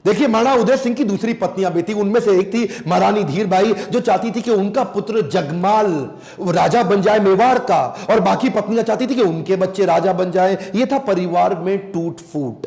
देखिए, महाराणा उदय सिंह की दूसरी पत्नियां भी थी। उनमें से एक थी महारानी धीरबाई, जो चाहती थी कि उनका पुत्र जगमाल राजा बन जाए मेवाड़ का, और बाकी पत्नियां चाहती थी कि उनके बच्चे राजा बन जाए। यह था परिवार में टूट फूट।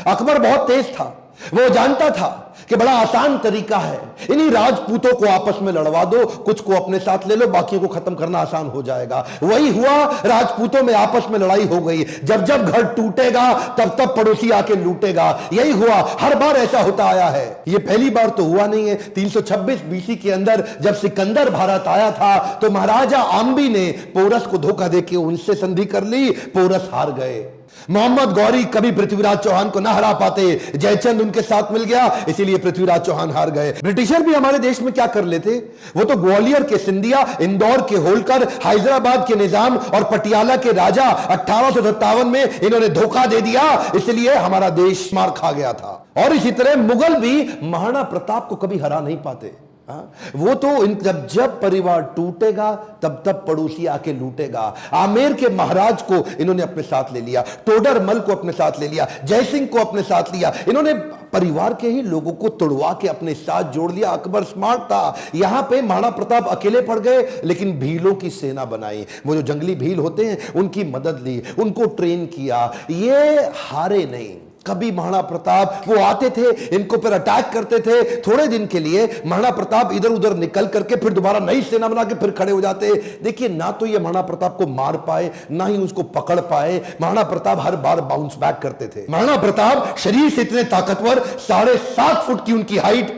अकबर बहुत तेज था, वो जानता था कि बड़ा आसान तरीका है, इन्हीं राजपूतों को आपस में लड़वा दो, कुछ को अपने साथ ले लो, बाकियों को खत्म करना आसान हो जाएगा। वही हुआ, राजपूतों में आपस में लड़ाई हो गई। जब जब घर टूटेगा तब तब पड़ोसी आके लूटेगा। यही हुआ, हर बार ऐसा होता आया है। यह पहली बार तो हुआ नहीं है। 326 बीसी के अंदर जब सिकंदर भारत आया था तो महाराजा आम्बी ने पोरस को धोखा देके उनसे संधि कर ली, पोरस हार गए। मोहम्मद गौरी कभी पृथ्वीराज चौहान को ना हरा पाते, जयचंद उनके साथ मिल गया, इसीलिए पृथ्वीराज चौहान हार गए। ब्रिटिशर भी हमारे देश में क्या कर लेते, वो तो ग्वालियर के सिंधिया, इंदौर के होलकर, हैदराबाद के निजाम और पटियाला के राजा 1857 में इन्होंने धोखा दे दिया, इसलिए हमारा देश मार खा गया था। और इसी तरह मुगल भी महाराणा प्रताप को कभी हरा नहीं पाते। वो तो जब जब परिवार टूटेगा तब तब पड़ोसी आके लूटेगा। आमेर के महाराज को इन्होंने अपने साथ ले लिया, टोडरमल को अपने साथ ले लिया, जयसिंह को अपने साथ लिया। इन्होंने परिवार के ही लोगों को तोड़वा के अपने साथ जोड़ लिया। अकबर स्मार्ट था। यहां पे महाराणा प्रताप अकेले पड़ गए, लेकिन भीलों की सेना बनाई। वो जो जंगली भील होते हैं उनकी मदद ली, उनको ट्रेन किया। ये हारे नहीं कभी महाराणा प्रताप। वो आते थे, इनको पर अटैक करते थे, थोड़े दिन के लिए महाराणा प्रताप इधर उधर निकल करके फिर दोबारा नई सेना बना के फिर खड़े हो जाते। देखिए, ना तो ये महाराणा प्रताप को मार पाए, ना ही उसको पकड़ पाए। महाराणा प्रताप हर बार बाउंस बैक करते थे। महाराणा प्रताप शरीर से इतने ताकतवर, 7.5 फुट की उनकी हाइट,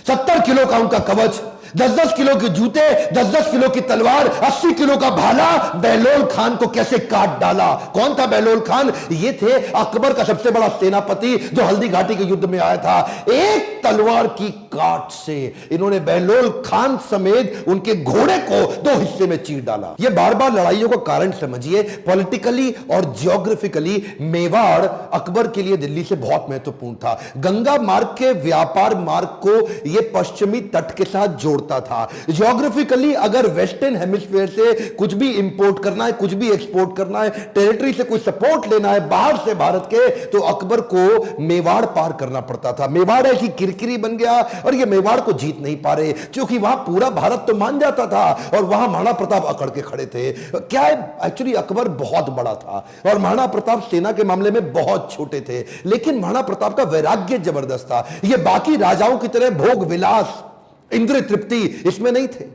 70 किलो का उनका कवच, 10-10 किलो के जूते, 10-10 किलो की तलवार, 80 किलो का भाला। बहलोल खान को कैसे काट डाला। कौन था बहलोल खान? ये थे अकबर का सबसे बड़ा सेनापति, जो हल्दी घाटी के युद्ध में आया था। एक तलवार की काट से इन्होंने बहलोल खान समेत उनके घोड़े को 2 हिस्से में चीर डाला। ये बार बार लड़ाइयों का कारण समझिए। पॉलिटिकली और जियोग्राफिकली मेवाड़ अकबर के लिए दिल्ली से बहुत महत्वपूर्ण था। गंगा मार्ग के व्यापार मार्ग को यह पश्चिमी तट के साथ जोड़ता था। जियोग्राफिकली अगर वेस्टर्न हेमिस्फीयर से कुछ भी इंपोर्ट करना है, कुछ भी एक्सपोर्ट करना है, टेरिटरी से कोई सपोर्ट लेना है बाहर से भारत के, तो अकबर को मेवाड़ पार करना पड़ता था। मेवाड़ ऐसी किरकिरी बन गया और ये मेवाड़ को जीत नहीं पा रहे, क्योंकि वहां पूरा भारत तो मान जाता था और वहां महाराणा प्रताप अकड़ के खड़े थे। क्या है, एक्चुअली अकबर बहुत बड़ा था और महाराणा प्रताप सेना के मामले में बहुत छोटे थे, लेकिन महाराणा प्रताप का वैराग्य जबरदस्त था। ये बाकी राजाओं की तरह भोग विलास, इंद्रिय तृप्ति इसमें नहीं थे।